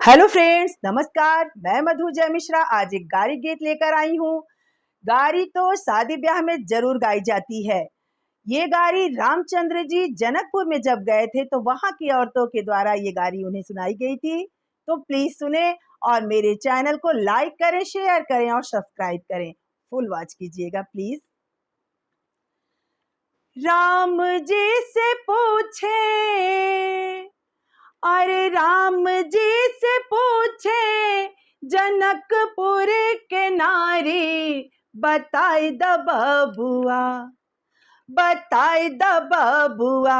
Hello friends, नमस्कार। मैं मधु जय मिश्रा आज एक गारी गीत लेकर आई हूँ। गारी तो शादी ब्याह में जरूर गाई जाती है। ये गारी रामचंद्र जी जनकपुर में जब गए थे तो वहां की औरतों के द्वारा ये गारी उन्हें सुनाई गई थी। तो प्लीज सुने और मेरे चैनल को लाइक करें, शेयर करें और सब्सक्राइब करें। फुल वॉच कीजिएगा प्लीज। राम जी से पूछे, अरे राम जी से पूछे जनकपुर के नारी, बताई द बबुआ, बताई द बबुआ,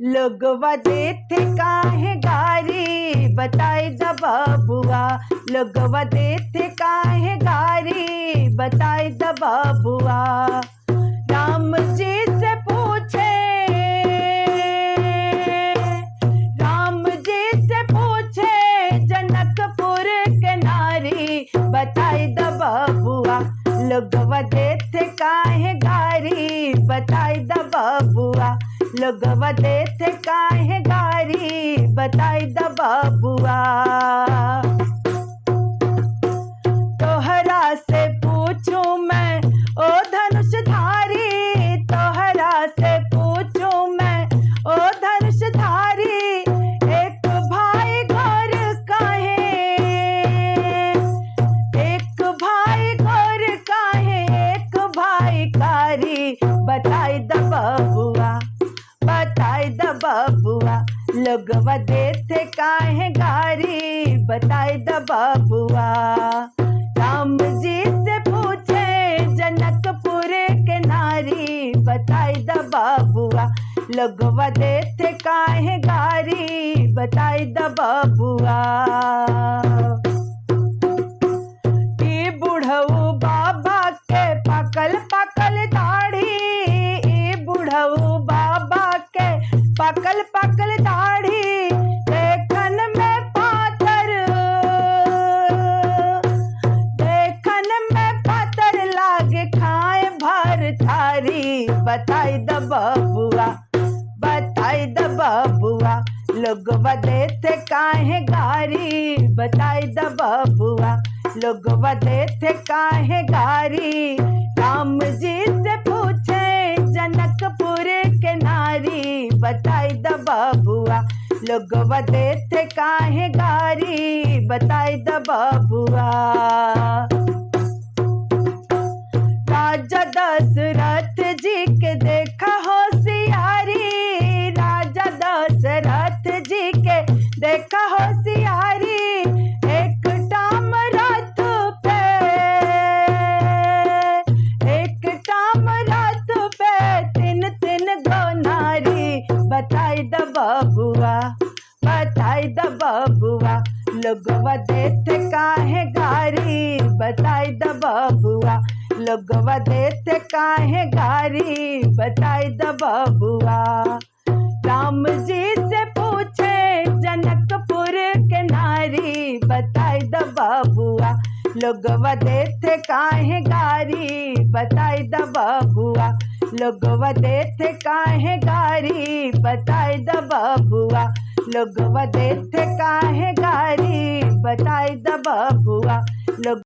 लोगवा देते काहे गारी, बताई द बबुआ, लोगवा देते काहे गारी, बताई द बबुआ। राम जी से पूछे, बताई द बबुआ, लोगवा देते काहे गारी, बताई द बबुआ, लोगवा देते काहे गारी, बताई द बबुआ। तोहरा से पूछूं मैं ओ धनुषधारी, तोहरा से पूछूं मैं ओ धनुषधारी, बताई द बबुआ, बताई द बबुआ, लोगवा देते काहे गारी, बताई द बबुआ। राम जी से पूछे जनकपुर के नारी, बताई द बबुआ, लोगवा देते काहे गारी, बताई द बबुआ। बुढ़ऊ बाबा के पकल पकल दाढ़ी, बुढ़ऊ बाबा के पकल पकल दाढ़ी, देखन में पातर, देखन में पातर लागे खाए भर थारी, बताई द बबुआ, बताई द बबुआ, लोगवा देते काहे गारी, बताई द बबुआ, लोगवा देते काहे गारी। राम जी से पूछे जनकपुर के नारी, बताई द बबुआ, लोगवा देते काहे गारी, बताई द बबुआ। राजा दशरथ जी के देखा होशियारी, राजा दशरथ जी के देखा होशियारी, एक टाम रथ पे, एक टाम रथ पे तीन तीन गो नारी, बताई द बबुआ, बताई द बबुआ, लोगवा देते काहे गारी, बताई द बबुआ, लोगवा देते काहे गारी, बताई द बबुआ। राम जी से पूछे जनकपुर के नारी, बताई द बबुआ, लोगवा देते काहे गारी, बताई द बबुआ, लोगवा देते काहे गारी, बताई द बबुआ, लोगवा देते काहे गारी, बताई द बबुआ, लोग